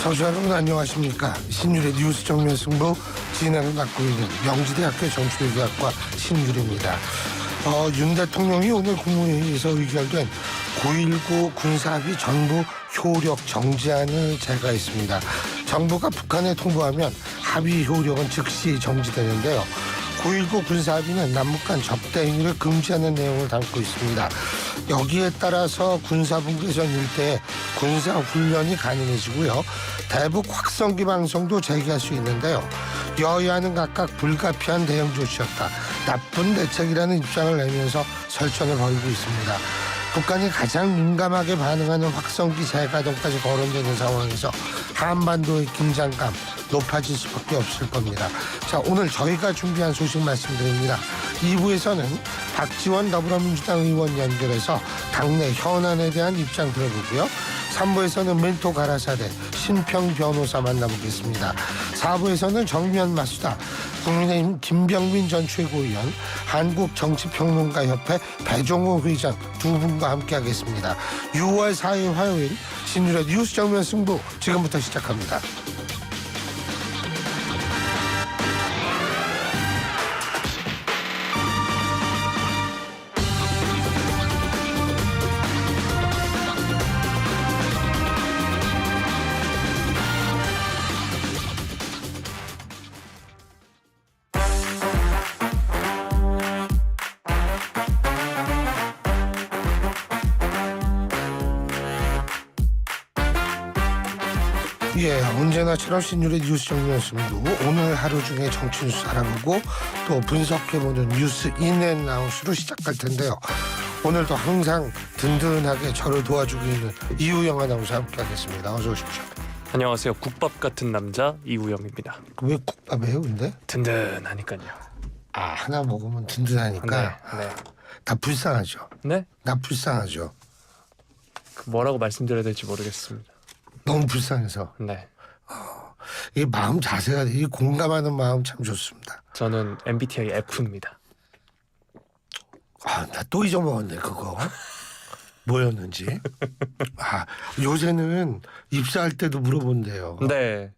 청취자 여러분 안녕하십니까. 신율의 뉴스 정면 승부 진행을 맡고 있는 명지대학교 정치외교학과 신율입니다. 윤 대통령이 오늘 국무회의에서 의결된 9.19 군사합의 전부 효력 정지안을 제거했습니다. 정부가 북한에 통보하면 합의 효력은 즉시 정지되는데요. 9.19 군사합의는 남북 간 접대 행위를 금지하는 내용을 담고 있습니다. 여기에 따라서 군사분계선 일대에 군사훈련이 가능해지고요. 대북 확성기 방송도 재개할 수 있는데요. 여야는 각각 불가피한 대응 조치였다, 나쁜 대책이라는 입장을 내면서 설전을 벌이고 있습니다. 북한이 가장 민감하게 반응하는 확성기 재가동까지 거론되는 상황에서 한반도의 긴장감 높아질 수밖에 없을 겁니다. 자, 오늘 저희가 준비한 소식 말씀드립니다. 2부에서는 박지원 더불어민주당 의원 연결해서 당내 현안에 대한 입장 들어보고요. 3부에서는 멘토 가라사대 신평 변호사 만나보겠습니다. 4부에서는 정면 마수다 국민의힘 김병민 전 최고위원, 한국정치평론가협회 배종호 회장 두 분과 함께하겠습니다. 6월 4일 화요일 신율의 뉴스 정면 승부 지금부터 시작합니다. 예, 언제나처럼 신율의 뉴스 정면 승부, 오늘 하루 중에 정치 뉴스 알아보고 또 분석해보는 뉴스 인앤아웃으로 시작할 텐데요. 오늘도 항상 든든하게 저를 도와주고 있는 이우영 아나운서 함께하겠습니다. 어서 오십시오. 안녕하세요. 국밥 같은 남자 이우영입니다. 왜 국밥이에요 근데? 든든하니까요. 아, 하나 먹으면 든든하니까. 네. 나 불쌍하죠. 네? 나 불쌍하죠. 뭐라고 말씀드려야 될지 모르겠습니다. 너무 불쌍해서. 네. 이 마음 자세가, 이 공감하는 마음 참 좋습니다. 저는 MBTI F입니다. 아, 나 또 잊어먹었네 그거. 뭐였는지. 아, 요새는 입사할 때도 물어본대요. 네.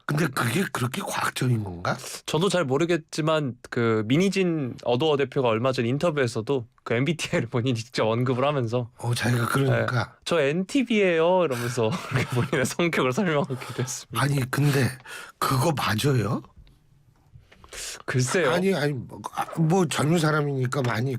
근데 그게 그렇게 과학적인 건가? 저도 잘 모르겠지만 그 민희진 어도어 대표가 얼마 전 인터뷰에서도 그 MBTI를 본인이 직접 언급을 하면서 자기가 그러니까. 저 NTV예요 이러면서 본인의 성격을 설명하기도 했습니다. 아니 근데 그거 맞아요? 글쎄요. 아니 뭐 젊은 사람이니까 많이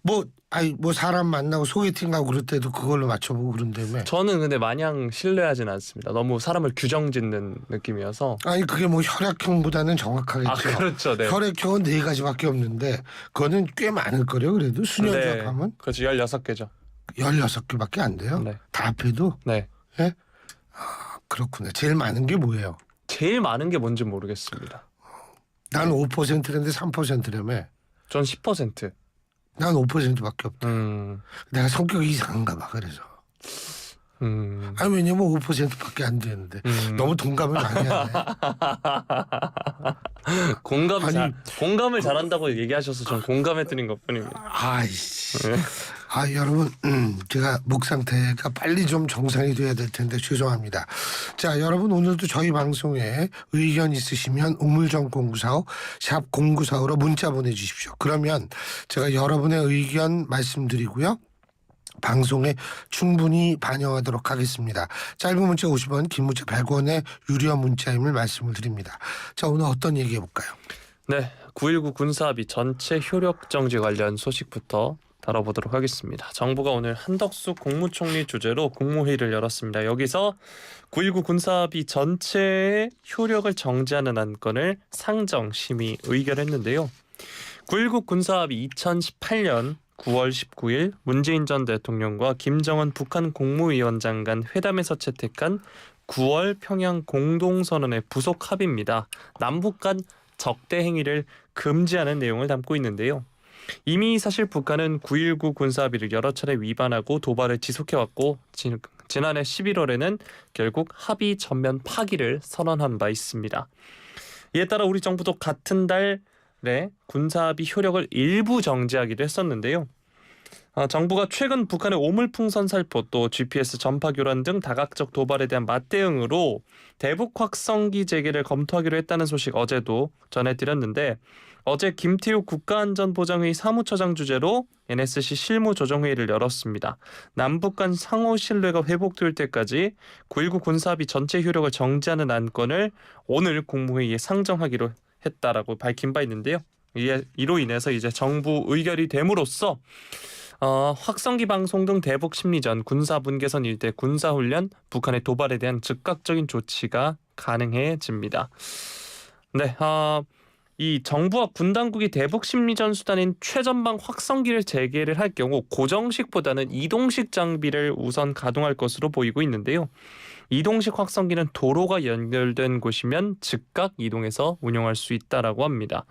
뭐 사람 만나고 소개팅하고 그럴 때도 그걸로 맞춰보고 그런다며. 저는 근데 마냥 신뢰하진 않습니다. 너무 사람을 규정짓는 느낌이어서. 아니 그게 뭐 혈액형보다는 정확하겠죠. 아, 그렇죠. 네. 혈액형은 4가지밖에 없는데 그거는 꽤 많을 거래요. 그래도 수년조합하면. 그렇죠. 16개죠. 16개밖에 안 돼요? 네. 다 합해도? 네. 예? 아, 그렇구나. 제일 많은 게 뭐예요? 제일 많은 게 뭔지 모르겠습니다. 난 5%인데 3%라며. 전 10%. 난 5%밖에 없다. 음. 내가 성격이 이상한가 봐. 그래서. 아니 왜냐면 5%밖에 안 되는데. 너무 동감을 많이 하네. 공감을 잘한다고 얘기하셔서 전 공감해드린 것뿐입니다. 아이씨. 아, 여러분, 제가 목 상태가 빨리 좀 정상이 돼야 될 텐데 죄송합니다. 자, 여러분 오늘도 저희 방송에 의견 있으시면 우물정 0945 샵 0945로 문자 보내주십시오. 그러면 제가 여러분의 의견 말씀드리고요. 방송에 충분히 반영하도록 하겠습니다. 짧은 문자 50원, 긴 문자 100원의 유료 문자임을 말씀을 드립니다. 자, 오늘 어떤 얘기 해볼까요? 네, 9.19 군사합의 전체 효력 정지 관련 소식부터 다뤄보도록 하겠습니다. 정부가 오늘 한덕수 국무총리 주재로 국무회의를 열었습니다. 여기서 9.19 군사합의 전체의 효력을 정지하는 안건을 상정 심의 의결했는데요. 9.19 군사합의 2018년 9월 19일 문재인 전 대통령과 김정은 북한 국무위원장 간 회담에서 채택한 9월 평양 공동선언의 부속 합의입니다. 남북 간 적대 행위를 금지하는 내용을 담고 있는데요. 이미 사실 북한은 9.19 군사합의를 여러 차례 위반하고 도발을 지속해왔고 지난해 11월에는 결국 합의 전면 파기를 선언한 바 있습니다. 이에 따라 우리 정부도 같은 달에 군사합의 효력을 일부 정지하기도 했었는데요. 정부가 최근 북한의 오물풍선 살포 또 GPS 전파 교란 등 다각적 도발에 대한 맞대응으로 대북 확성기 재개를 검토하기로 했다는 소식 어제도 전해드렸는데 어제 김태우 국가안전보장회의 사무처장 주재로 NSC 실무조정회의를 열었습니다. 남북 간 상호 신뢰가 회복될 때까지 9.19 군사합의 전체 효력을 정지하는 안건을 오늘 국무회의에 상정하기로 했다라고 밝힌 바 있는데요. 이로 인해서 이제 정부 의결이 됨으로써 확성기 방송 등 대북 심리전, 군사 분계선 일대 군사훈련, 북한의 도발에 대한 즉각적인 조치가 가능해집니다. 네, 이 정부와 군 당국이 대북 심리전 수단인 최전방 확성기를 재개를 할 경우 고정식보다는 이동식 장비를 우선 가동할 것으로 보이고 있는데요. 이동식 확성기는 도로가 연결된 곳이면 즉각 이동해서 운용할 수 있다라고 합니다.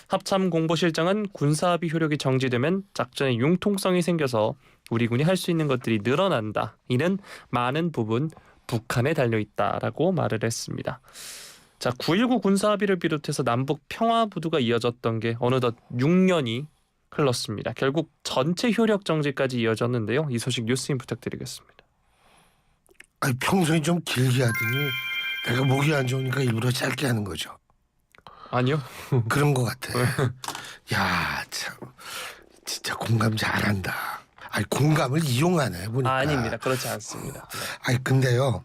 합참 공보실장은 군사합의 효력이 정지되면 작전의 융통성이 생겨서 우리 군이 할 수 있는 것들이 늘어난다. 이는 많은 부분 북한에 달려 있다라고 말을 했습니다. 자, 9.19 군사합의를 비롯해서 남북 평화부두가 이어졌던 게 어느덧 6년이 흘렀습니다. 결국 전체 효력 정지까지 이어졌는데요. 이 소식 뉴스인 부탁드리겠습니다. 아니, 평소에 좀 길게 하더니 내가 목이 안 좋으니까 일부러 짧게 하는 거죠. 아니요. 그런 것 같아. 야, 참 진짜 공감 잘한다. 아니, 공감을 이용하네 보니까. 아닙니다. 그렇지 않습니다. 네. 아니, 근데요.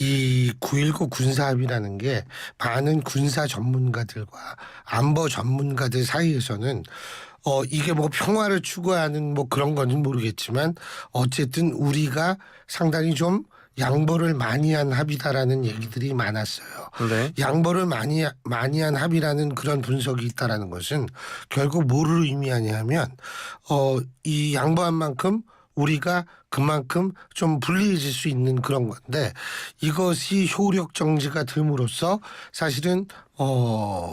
이 9.19 군사합의라는 게 많은 군사 전문가들과 안보 전문가들 사이에서는 이게 뭐 평화를 추구하는 뭐 그런 건지 모르겠지만 어쨌든 우리가 상당히 좀 양보를 많이 한 합의다라는 얘기들이 많았어요. 네. 양보를 많이 한 합의라는 그런 분석이 있다라는 것은 결국 뭐를 의미하냐면 이 양보한 만큼 우리가 그만큼 좀 불리해질 수 있는 그런 건데 이것이 효력 정지가 됨으로써 사실은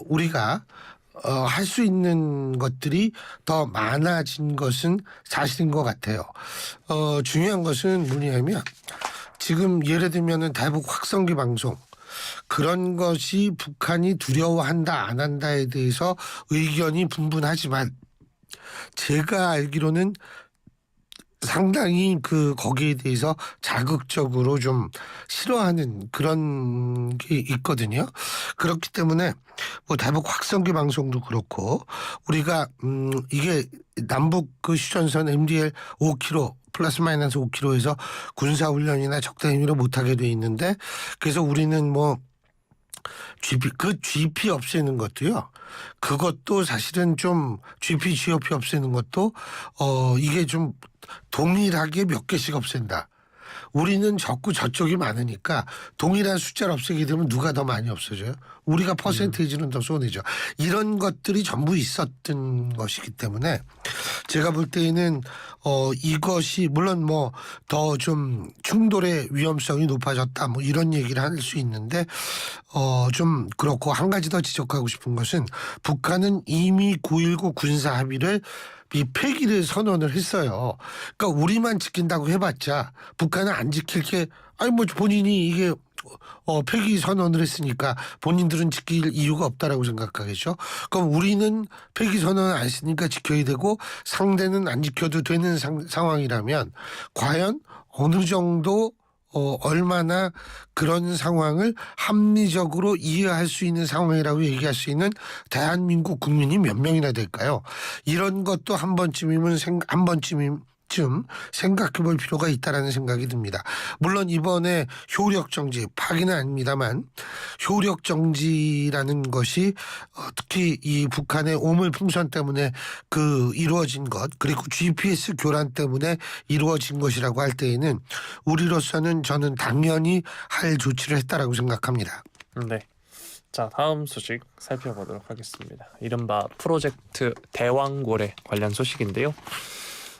우리가 할 수 있는 것들이 더 많아진 것은 사실인 것 같아요. 중요한 것은 뭐냐면 지금 예를 들면은 대북 확성기 방송 그런 것이 북한이 두려워한다 안 한다에 대해서 의견이 분분하지만 제가 알기로는 상당히 거기에 대해서 자극적으로 좀 싫어하는 그런 게 있거든요. 그렇기 때문에 뭐 대북 확성기 방송도 그렇고 우리가 이게 남북 휴전선 MDL 5km 플러스 마이너스 5km에서 군사훈련이나 적대 행위를 못하게 돼 있는데 그래서 우리는 뭐 GP 없애는 것도요. 그것도 사실은 좀 GP 없애는 것도 이게 좀 동일하게 몇 개씩 없앤다. 우리는 적고 저쪽이 많으니까 동일한 숫자를 없애게 되면 누가 더 많이 없어져요? 우리가 퍼센테이지는 더 손해죠. 이런 것들이 전부 있었던 것이기 때문에 제가 볼 때에는 이것이 물론 뭐 더 좀 충돌의 위험성이 높아졌다 뭐 이런 얘기를 할 수 있는데 좀 그렇고 한 가지 더 지적하고 싶은 것은 북한은 이미 9.19 군사 합의를 이 폐기를 선언을 했어요. 그러니까 우리만 지킨다고 해봤자 북한은 안 지킬 게 아니 뭐 본인이 이게 폐기 선언을 했으니까 본인들은 지킬 이유가 없다라고 생각하겠죠. 그럼 우리는 폐기 선언을 안 했으니까 지켜야 되고 상대는 안 지켜도 되는 상황이라면 과연 어느 정도 얼마나 그런 상황을 합리적으로 이해할 수 있는 상황이라고 얘기할 수 있는 대한민국 국민이 몇 명이나 될까요? 이런 것도 한 번쯤 생각해 볼 필요가 있다라는 생각이 듭니다. 물론 이번에 효력 정지, 파기는 아닙니다만 효력 정지라는 것이 특히 이 북한의 오물풍선 때문에 이루어진 것 그리고 GPS 교란 때문에 이루어진 것이라고 할 때에는 우리로서는 저는 당연히 할 조치를 했다라고 생각합니다. 네. 자, 다음 소식 살펴보도록 하겠습니다. 이른바 프로젝트 대왕고래 관련 소식인데요.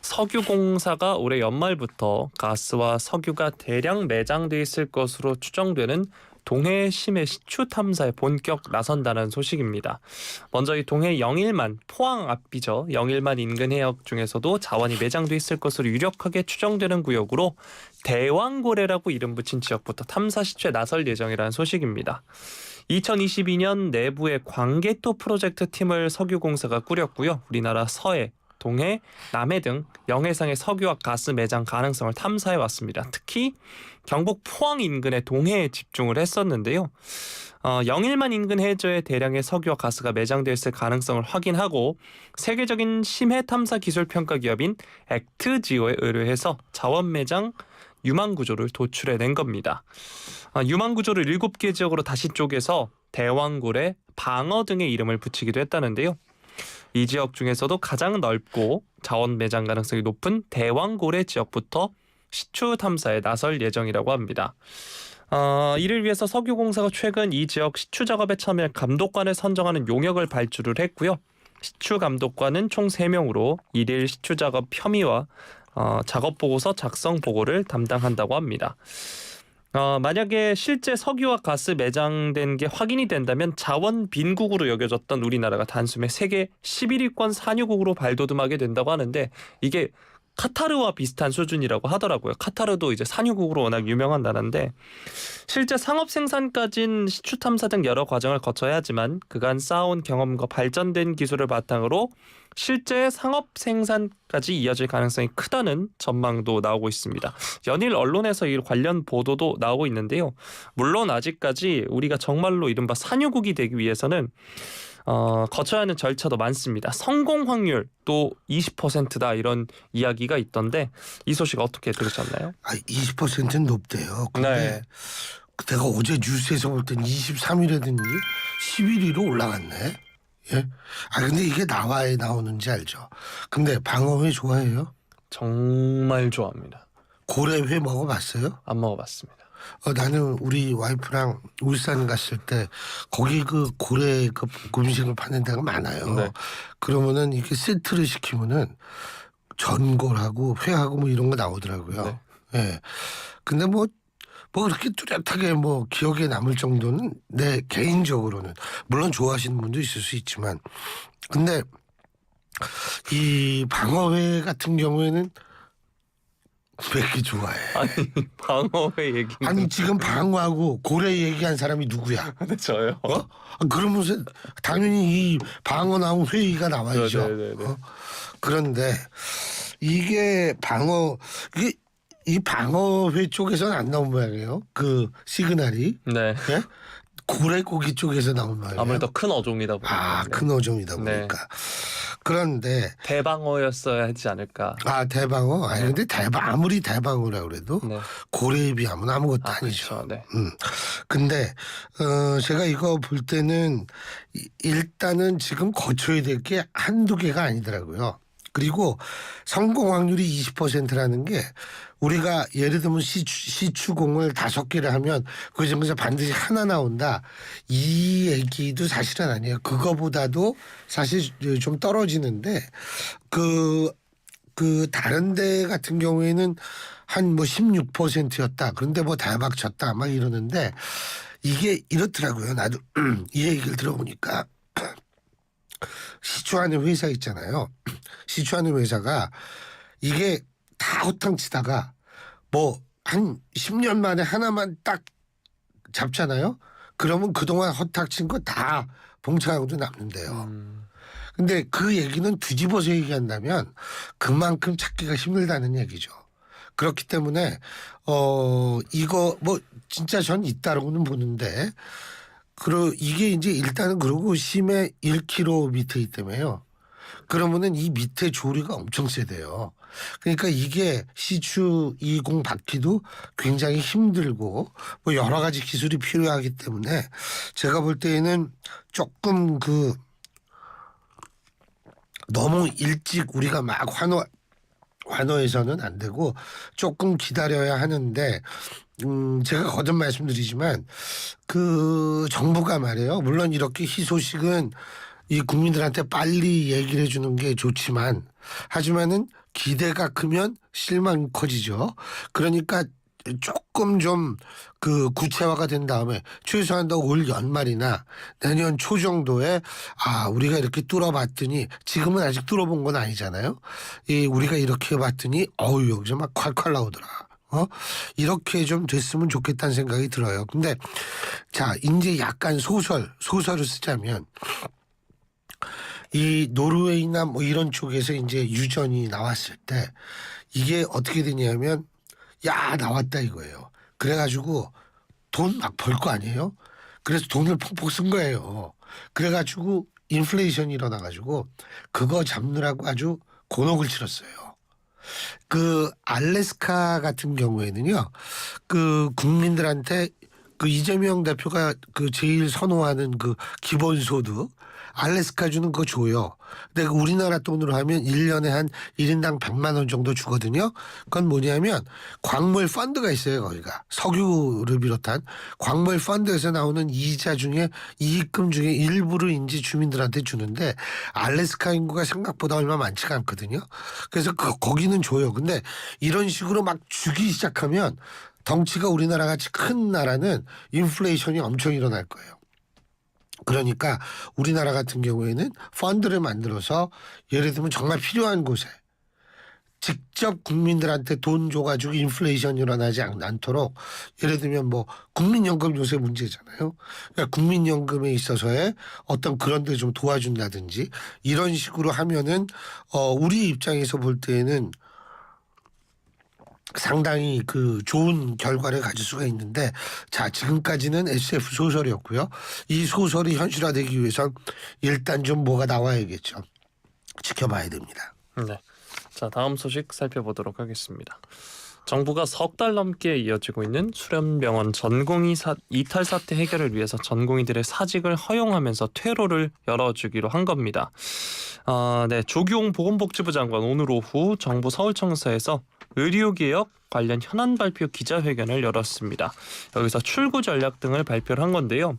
석유공사가 올해 연말부터 가스와 석유가 대량 매장돼 있을 것으로 추정되는 동해 심해 시추 탐사에 본격 나선다는 소식입니다. 먼저 이 동해 영일만, 포항 앞이죠. 영일만 인근 해역 중에서도 자원이 매장돼 있을 것으로 유력하게 추정되는 구역으로 대왕고래라고 이름 붙인 지역부터 탐사 시추에 나설 예정이라는 소식입니다. 2022년 내부의 광개토 프로젝트 팀을 석유공사가 꾸렸고요. 우리나라 서해, 동해, 남해 등 영해상의 석유와 가스 매장 가능성을 탐사해 왔습니다. 특히 경북 포항 인근의 동해에 집중을 했었는데요. 영일만 인근 해저에 대량의 석유와 가스가 매장되어 있을 가능성을 확인하고 세계적인 심해 탐사 기술 평가 기업인 액트지오에 의뢰해서 자원 매장 유망 구조를 도출해낸 겁니다. 유망 구조를 7개 지역으로 다시 쪼개서 대왕고래, 방어 등의 이름을 붙이기도 했다는데요. 이 지역 중에서도 가장 넓고 자원 매장 가능성이 높은 대왕고래 지역부터 시추 탐사에 나설 예정이라고 합니다. 이를 위해서 석유공사가 최근 이 지역 시추 작업에 참여할 감독관을 선정하는 용역을 발주를 했고요. 시추 감독관은 총 3명으로 일일 시추 작업 혐의와 작업 보고서 작성 보고를 담당한다고 합니다. 만약에 실제 석유와 가스 매장된 게 확인이 된다면 자원 빈국으로 여겨졌던 우리나라가 단숨에 세계 11위권 산유국으로 발돋움하게 된다고 하는데 이게 카타르와 비슷한 수준이라고 하더라고요. 카타르도 이제 산유국으로 워낙 유명한 나라인데 실제 상업 생산까지는 시추 탐사 등 여러 과정을 거쳐야 하지만 그간 쌓아온 경험과 발전된 기술을 바탕으로 실제 상업 생산까지 이어질 가능성이 크다는 전망도 나오고 있습니다. 연일 언론에서 이 관련 보도도 나오고 있는데요. 물론 아직까지 우리가 정말로 이른바 산유국이 되기 위해서는 거쳐야 하는 절차도 많습니다. 성공 확률도 20%다 이런 이야기가 있던데 이 소식 어떻게 들으셨나요? 20%는 높대요. 근데 네. 내가 어제 뉴스에서 볼 땐 23일이라든지 11위로 올라갔네. 예? 근데 이게 나와야 나오는지 알죠? 근데 방어회 좋아해요? 정말 좋아합니다. 고래회 먹어봤어요? 안 먹어봤습니다. 나는 우리 와이프랑 울산 갔을 때 거기 그 고래 그 음식을 파는 데가 많아요. 네. 그러면은 이렇게 세트를 시키면은 전골하고 회하고 뭐 이런 거 나오더라고요. 네. 예. 근데 뭐 그렇게 뚜렷하게 뭐 기억에 남을 정도는 내 개인적으로는 물론 좋아하시는 분도 있을 수 있지만 근데 이 방어회 같은 경우에는 왜 이렇게 좋아해? 아니 방어회 얘기. 아니 지금 방어하고 고래 얘기한 사람이 누구야? 근데 저요. 그러면서 당연히 이 방어 나온 회의가 나와야죠. 네네네. 그런데 이게 이 방어회 쪽에서는 안 나온 모양이에요. 그 시그널이 네. 예? 고래고기 쪽에서 나온 모양이에요. 아무래도 큰 어종이다 보니까. 큰 어종이다 네. 보니까. 그런데 대방어였어야 하지 않을까. 대방어? 근데 아무리 대방어라 그래도 네. 고래에 비하면 아무것도 아니죠. 그렇죠. 네. 근데 제가 이거 볼 때는 일단은 지금 거쳐야 될 게 한두 개가 아니더라고요. 그리고 성공 확률이 20%라는 게 우리가 예를 들면 시추공을 5개를 하면 그 중에서 반드시 하나 나온다. 이 얘기도 사실은 아니에요. 그거보다도 사실 좀 떨어지는데 그 다른 데 같은 경우에는 한 뭐 16%였다. 그런데 뭐 대박 쳤다 막 이러는데 이게 이렇더라고요. 나도 이 얘기를 들어보니까 시추하는 회사 있잖아요. 시추하는 회사가 이게 다 허탕치다가 뭐 한 10년 만에 하나만 딱 잡잖아요. 그러면 그동안 허탕친 거 다 봉착하고도 남는데요. 근데 그 얘기는 뒤집어서 얘기한다면 그만큼 찾기가 힘들다는 얘기죠. 그렇기 때문에 이거 뭐 진짜 전 있다라고는 보는데 이게 이제 일단은 그러고 심해 1km 밑에 있다며요. 그러면은 이 밑에 조류가 엄청 세대요. 그러니까 이게 시추 20 받기도 굉장히 힘들고 뭐 여러 가지 기술이 필요하기 때문에 제가 볼 때에는 조금 너무 일찍 우리가 막 환호해서는 안 되고 조금 기다려야 하는데 제가 거듭 말씀드리지만 그 정부가 말이에요. 물론 이렇게 희소식은 이 국민들한테 빨리 얘기를 해주는 게 좋지만 하지만은 기대가 크면 실망이 커지죠. 그러니까 조금 좀 구체화가 된 다음에 최소한 올 연말이나 내년 초 정도에 우리가 이렇게 뚫어봤더니 지금은 아직 뚫어본 건 아니잖아요. 우리가 이렇게 해봤더니 여기서 막 콸콸 나오더라. 이렇게 좀 됐으면 좋겠다는 생각이 들어요. 근데 자 이제 약간 소설을 쓰자면 이 노르웨이나 뭐 이런 쪽에서 이제 유전이 나왔을 때 이게 어떻게 되냐면 야 나왔다 이거예요. 그래가지고 돈 막 벌 거 아니에요. 그래서 돈을 펑펑 쓴 거예요. 그래가지고 인플레이션이 일어나가지고 그거 잡느라고 아주 곤혹을 치렀어요. 그 알래스카 같은 경우에는요, 그 국민들한테 그 이재명 대표가 그 제일 선호하는 그 기본소득 알래스카 주는 거 줘요. 근데 그 우리나라 돈으로 하면 1년에 한 1인당 100만 원 정도 주거든요. 그건 뭐냐면 광물 펀드가 있어요. 거기가 석유를 비롯한 광물 펀드에서 나오는 이자 중에 이익금 중에 일부를 인지 주민들한테 주는데 알래스카 인구가 생각보다 얼마 많지가 않거든요. 그래서 거기는 줘요. 근데 이런 식으로 막 주기 시작하면 덩치가 우리나라 같이 큰 나라는 인플레이션이 엄청 일어날 거예요. 그러니까 우리나라 같은 경우에는 펀드를 만들어서 예를 들면 정말 필요한 곳에 직접 국민들한테 돈 줘가지고 인플레이션이 일어나지 않도록 예를 들면 뭐 국민연금 요새 문제잖아요. 그러니까 국민연금에 있어서의 어떤 그런 데 좀 도와준다든지 이런 식으로 하면은 우리 입장에서 볼 때에는 상당히 그 좋은 결과를 가질 수가 있는데 자 지금까지는 SF 소설이었고요. 이 소설이 현실화되기 위해선 일단 좀 뭐가 나와야겠죠. 지켜봐야 됩니다. 네. 자, 다음 소식 살펴보도록 하겠습니다. 정부가 석 달 넘게 이어지고 있는 수련병원 전공의 이탈 사태 해결을 위해서 전공의들의 사직을 허용하면서 퇴로를 열어주기로 한 겁니다. 네, 조규홍 보건복지부 장관 오늘 오후 정부 서울청사에서 의료개혁 관련 현안 발표 기자회견을 열었습니다. 여기서 출구 전략 등을 발표를 한 건데요.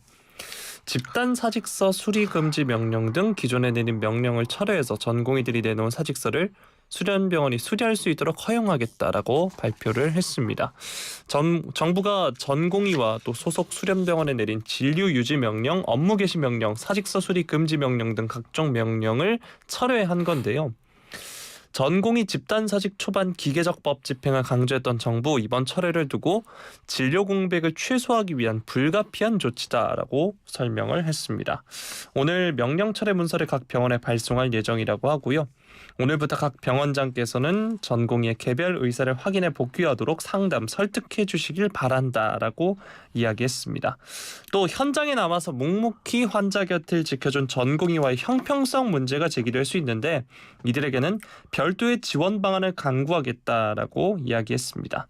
집단 사직서 수리 금지 명령 등 기존에 내린 명령을 철회해서 전공의들이 내놓은 사직서를 수련병원이 수리할 수 있도록 허용하겠다라고 발표를 했습니다. 정부가 전공의와 또 소속 수련병원에 내린 진료 유지 명령, 업무 개시 명령, 사직서 수리 금지 명령 등 각종 명령을 철회한 건데요. 전공의 집단사직 초반 기계적법 집행을 강조했던 정부 이번 철회를 두고 진료 공백을 최소화하기 위한 불가피한 조치다라고 설명을 했습니다. 오늘 명령 철회 문서를 각 병원에 발송할 예정이라고 하고요. 오늘부터 각 병원장께서는 전공의의 개별 의사를 확인해 복귀하도록 상담, 설득해 주시길 바란다라고 이야기했습니다. 또 현장에 남아서 묵묵히 환자 곁을 지켜준 전공의와의 형평성 문제가 제기될 수 있는데 이들에게는 별도의 지원 방안을 강구하겠다라고 이야기했습니다.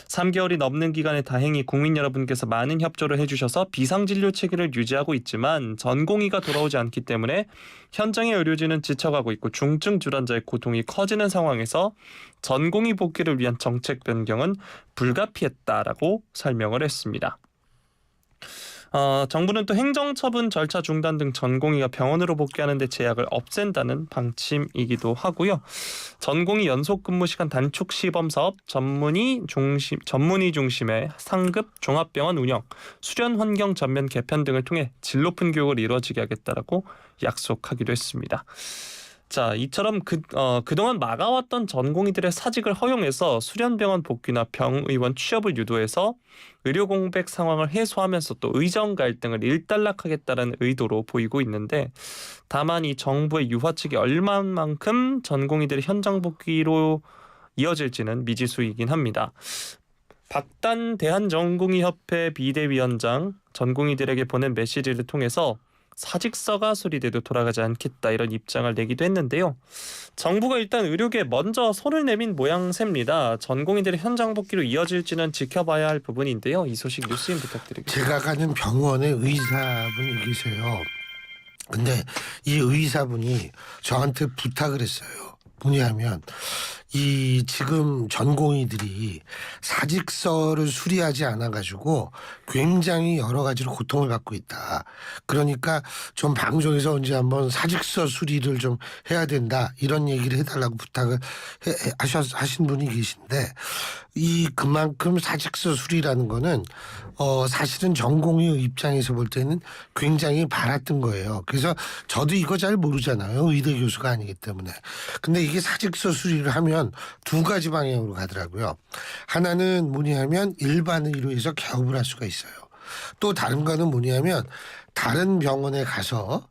3개월이 넘는 기간에 다행히 국민 여러분께서 많은 협조를 해주셔서 비상진료 체계를 유지하고 있지만 전공의가 돌아오지 않기 때문에 현장의 의료진은 지쳐가고 있고 중증 질환자의 고통이 커지는 상황에서 전공의 복귀를 위한 정책 변경은 불가피했다라고 설명을 했습니다. 정부는 또 행정처분 절차 중단 등 전공의가 병원으로 복귀하는 데 제약을 없앤다는 방침이기도 하고요. 전공의 연속 근무 시간 단축 시범 사업, 전문의 중심의 상급 종합병원 운영, 수련 환경 전면 개편 등을 통해 질 높은 교육을 이루어지게 하겠다라고 약속하기도 했습니다. 자, 이처럼 그동안 막아왔던 전공의들의 사직을 허용해서 수련병원 복귀나 병의원 취업을 유도해서 의료 공백 상황을 해소하면서 또 의정 갈등을 일단락하겠다는 의도로 보이고 있는데 다만 이 정부의 유화 측이 얼마만큼 전공의들의 현장 복귀로 이어질지는 미지수이긴 합니다. 박단 대한전공의협회 비대위원장 전공의들에게 보낸 메시지를 통해서 사직서가 수리돼도 돌아가지 않겠다 이런 입장을 내기도 했는데요. 정부가 일단 의료계에 먼저 손을 내민 모양새입니다. 전공의들의 현장 복귀로 이어질지는 지켜봐야 할 부분인데요. 이 소식 뉴스인 부탁드리겠습니다. 제가 가는 병원에 의사분이 계세요. 근데 이 의사분이 저한테 부탁을 했어요. 뭐냐면 이 지금 전공의들이 사직서를 수리하지 않아가지고 굉장히 여러 가지로 고통을 받고 있다. 그러니까 좀 방송에서 언제 한번 사직서 수리를 좀 해야 된다 이런 얘기를 해달라고 부탁을 하신 분이 계신데 이 그만큼 사직서 수리라는 거는 사실은 전공의 입장에서 볼 때는 굉장히 바랐던 거예요. 그래서 저도 이거 잘 모르잖아요. 의대 교수가 아니기 때문에. 근데 이게 사직서 수리를 하면 두 가지 방향으로 가더라고요. 하나는 뭐냐면 일반 의료에서 개업을 할 수가 있어요. 또 다른 거는 뭐냐면 다른 병원에 가서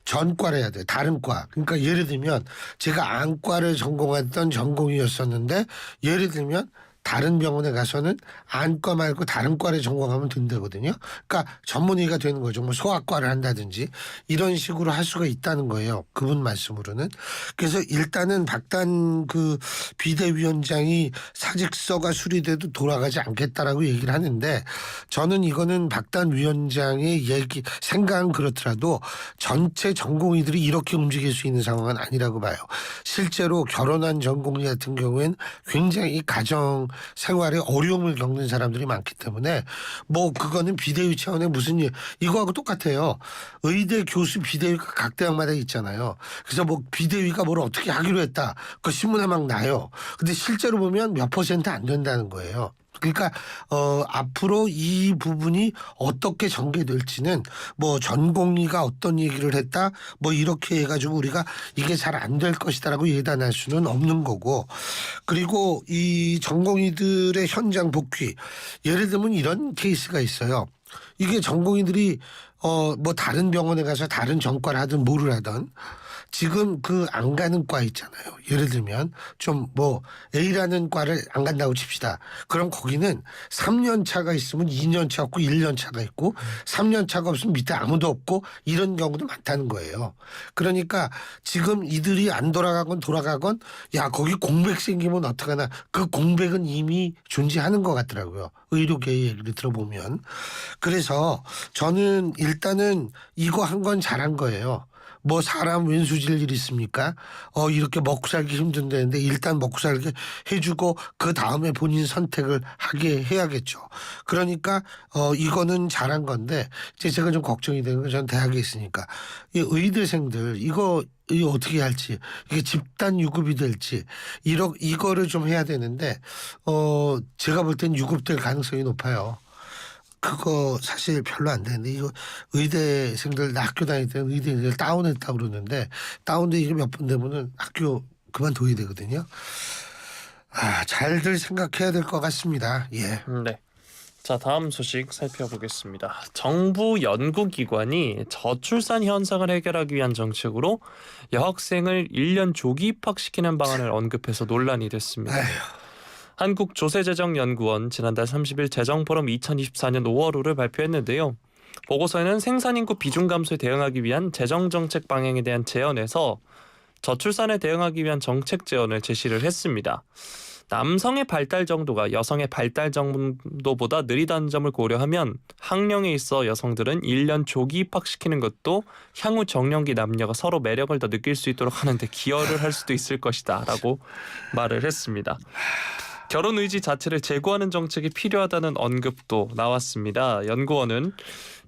전과를 해야 돼요. 다른 과. 그러니까 예를 들면 제가 안과를 전공했던 전공이었었는데 예를 들면 다른 병원에 가서는 안과 말고 다른 과를 전공하면 된다거든요. 그러니까 전문의가 되는 거죠. 뭐 소아과를 한다든지 이런 식으로 할 수가 있다는 거예요. 그분 말씀으로는. 그래서 일단은 박단 그 비대위원장이 사직서가 수리돼도 돌아가지 않겠다라고 얘기를 하는데 저는 이거는 박단 위원장의 얘기 생각은 그렇더라도 전체 전공의들이 이렇게 움직일 수 있는 상황은 아니라고 봐요. 실제로 결혼한 전공의 같은 경우에는 굉장히 가정 생활에 어려움을 겪는 사람들이 많기 때문에 뭐 그거는 비대위 차원의 무슨 일 이거하고 똑같아요. 의대 교수 비대위가 각 대학마다 있잖아요. 그래서 뭐 비대위가 뭘 어떻게 하기로 했다. 그 신문에 막 나요. 근데 실제로 보면 몇 퍼센트 안 된다는 거예요. 그러니까 앞으로 이 부분이 어떻게 전개될지는 뭐 전공의가 어떤 얘기를 했다 뭐 이렇게 해가지고 우리가 이게 잘 안 될 것이다라고 예단할 수는 없는 거고 그리고 이 전공의들의 현장 복귀 예를 들면 이런 케이스가 있어요. 이게 전공의들이 뭐 다른 병원에 가서 다른 전과를 하든 뭐를 하든 지금 그 안 가는 과 있잖아요. 예를 들면 좀 뭐 A라는 과를 안 간다고 칩시다. 그럼 거기는 3년 차가 있으면 2년 차 없고 1년 차가 있고 3년 차가 없으면 밑에 아무도 없고 이런 경우도 많다는 거예요. 그러니까 지금 이들이 안 돌아가건 돌아가건 야 거기 공백 생기면 어떡하나 그 공백은 이미 존재하는 것 같더라고요. 의료계의 얘기를 들어보면. 그래서 저는 일단은 이거 한 건 잘한 거예요. 뭐 사람 왼수질 일 있습니까? 이렇게 먹고 살기 힘든데 일단 먹고 살게 해주고 그 다음에 본인 선택을 하게 해야겠죠. 그러니까 이거는 잘한 건데 이제 제가 좀 걱정이 되는 건 전 대학에 있으니까 이 의대생들 이거 어떻게 할지 이게 집단 유급이 될지 이거를 좀 해야 되는데 제가 볼 땐 유급될 가능성이 높아요. 그거 사실 별로 안 되는데 이거 의대생들 나 학교 다닐 때는 의대생들 다운했다고 그러는데 다운돼 이게 몇 번 되면은 학교 그만둬야 되거든요. 잘들 생각해야 될 것 같습니다. 예. 네. 자, 다음 소식 살펴보겠습니다. 정부 연구기관이 저출산 현상을 해결하기 위한 정책으로 여학생을 1년 조기 입학시키는 방안을 언급해서 논란이 됐습니다. 아휴. 한국조세재정연구원 지난달 30일 재정포럼 2024년 5월호를 발표했는데요. 보고서에는 생산인구 비중 감소에 대응하기 위한 재정정책 방향에 대한 제언에서 저출산에 대응하기 위한 정책 제언을 제시를 했습니다. 남성의 발달 정도가 여성의 발달 정도보다 느리다는 점을 고려하면 학령에 있어 여성들은 1년 조기 입학시키는 것도 향후 정년기 남녀가 서로 매력을 더 느낄 수 있도록 하는 데 기여를 할 수도 있을 것이다 라고 말을 했습니다. 결혼 의지 자체를 제고하는 정책이 필요하다는 언급도 나왔습니다. 연구원은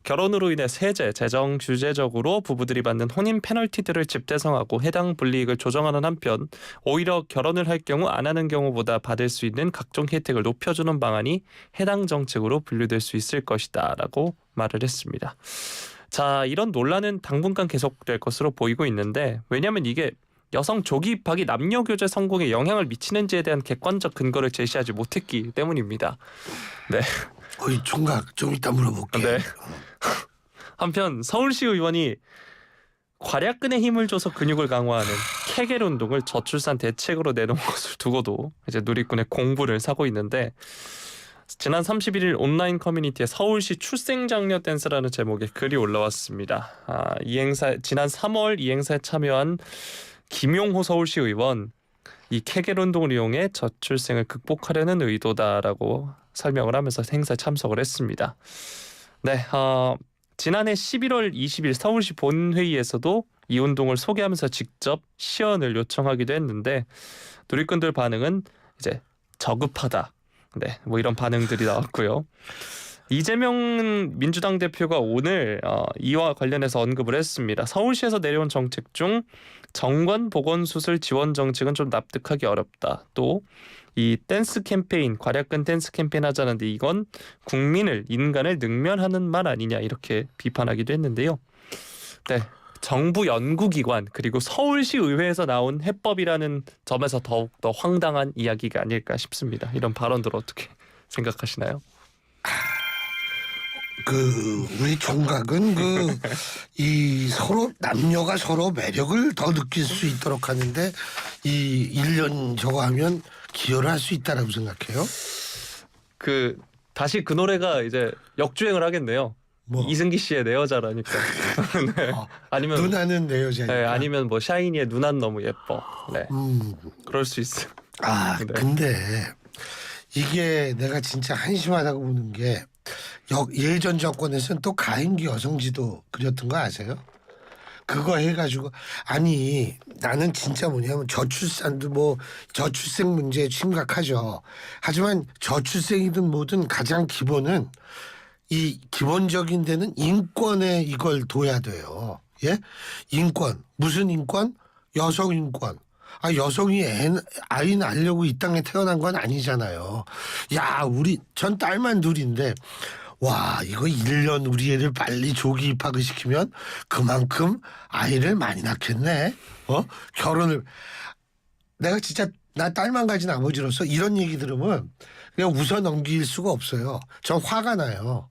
결혼으로 인해 세제, 재정 규제적으로 부부들이 받는 혼인 페널티들을 집대성하고 해당 불이익을 조정하는 한편 오히려 결혼을 할 경우 안 하는 경우보다 받을 수 있는 각종 혜택을 높여주는 방안이 해당 정책으로 분류될 수 있을 것이다 라고 말을 했습니다. 자, 이런 논란은 당분간 계속될 것으로 보이고 있는데 왜냐하면 이게 여성 조기 입학이 남녀 교제 성공에 영향을 미치는지에 대한 객관적 근거를 제시하지 못했기 때문입니다. 네. 총각 좀 이따 물어볼게. 네. 한편 서울시 의원이 괄약근에 힘을 줘서 근육을 강화하는 케겔 운동을 저출산 대책으로 내놓은 것을 두고도 이제 누리꾼의 공분을 사고 있는데 지난 31일 온라인 커뮤니티에 서울시 출생장려 댄스라는 제목의 글이 올라왔습니다. 이 행사 지난 3월 이 행사에 참여한 김용호 서울시 의원 이 케겔 운동을 이용해 저출생을 극복하려는 의도다라고 설명을 하면서 행사에 참석을 했습니다. 네, 지난해 11월 20일 서울시 본회의에서도 이 운동을 소개하면서 직접 시연을 요청하기도 했는데 누리꾼들 반응은 이제 저급하다. 네, 뭐 이런 반응들이 나왔고요. 이재명 민주당 대표가 오늘 이와 관련해서 언급을 했습니다. 서울시에서 내려온 정책 중 정관 보건수술 지원 정책은 좀 납득하기 어렵다. 또 이 댄스 캠페인, 괄약근 댄스 캠페인 하자는데 이건 국민을, 인간을 능멸하는 말 아니냐 이렇게 비판하기도 했는데요. 네, 정부 연구기관 그리고 서울시 의회에서 나온 해법이라는 점에서 더욱더 황당한 이야기가 아닐까 싶습니다. 이런 발언들 어떻게 생각하시나요? 우리 총각은 이 서로 남녀가 서로 매력을 더 느낄 수 있도록 하는데 이 1년 저거 하면 기여를 할 수 있다라고 생각해요. 다시 그 노래가 이제 역주행을 하겠네요. 뭐. 이승기 씨의 내 여자라니까. 네. 아니면 누나는 내 여자니까. 네, 아니면 뭐 샤이니의 누난 너무 예뻐. 네. 그럴 수 있어. 네. 근데 이게 내가 진짜 한심하다고 보는 게 예전 정권에서는 또 가임기 여성지도 그렸던 거 아세요? 그거 해가지고 아니 나는 진짜 뭐냐면 저출산도 뭐 저출생 문제 심각하죠. 하지만 저출생이든 뭐든 가장 기본은 이 기본적인 데는 인권에 이걸 둬야 돼요. 예? 인권. 무슨 인권? 여성 인권. 여성이 아이 낳으려고 이 땅에 태어난 건 아니잖아요. 야, 전 딸만 둘인데 와, 이거 1년 우리 애를 빨리 조기 입학을 시키면 그만큼 아이를 많이 낳겠네. 결혼을 내가 진짜 나 딸만 가진 아버지로서 이런 얘기 들으면 그냥 웃어 넘길 수가 없어요. 전 화가 나요.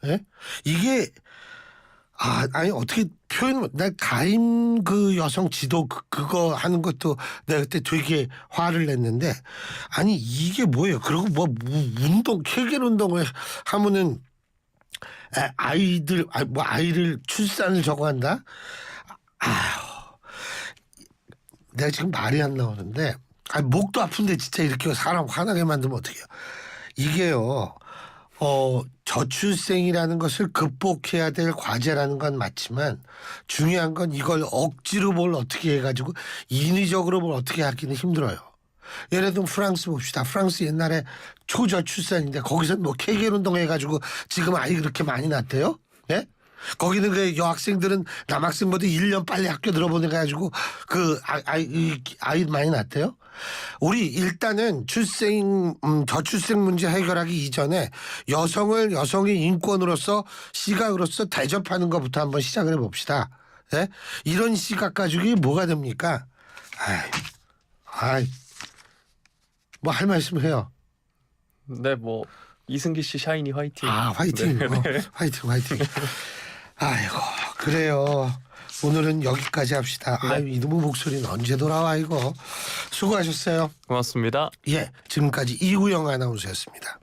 예? 이게 아니 어떻게 표현을 나 가임 여성 지도 그거 하는 것도 내가 그때 되게 화를 냈는데 아니 이게 뭐예요? 그리고 뭐 운동 케겔 운동을 하면은 아이를 출산을 저거 한다? 내가 지금 말이 안 나오는데 목도 아픈데 진짜 이렇게 사람 화나게 만들면 어떡해요? 이게요. 저출생이라는 것을 극복해야 될 과제라는 건 맞지만 중요한 건 이걸 억지로 뭘 어떻게 해가지고 인위적으로 뭘 어떻게 하기는 힘들어요. 예를 들면 프랑스 봅시다. 프랑스 옛날에 초저출산인데 거기서 뭐 케겔 운동 해가지고 지금 아이 그렇게 많이 낳대요? 예? 거기는 그 여학생들은 남학생보다 1년 빨리 학교 들어보내가지고 아이 많이 낳대요? 우리 일단은 저출생 문제 해결하기 이전에 여성의 인권으로서 시각으로서 대접하는 것부터 한번 시작을 해봅시다. 예? 이런 시각 가지고 이게 뭐가 됩니까? 뭐 할 말씀 해요. 네, 뭐 이승기 씨 샤이니 화이팅. 화이팅. 네. 화이팅. 아이고 그래요. 오늘은 여기까지 합시다. 이놈의 목소리는 언제 돌아와 이거. 수고하셨어요. 고맙습니다. 예, 지금까지 이구영 아나운서였습니다.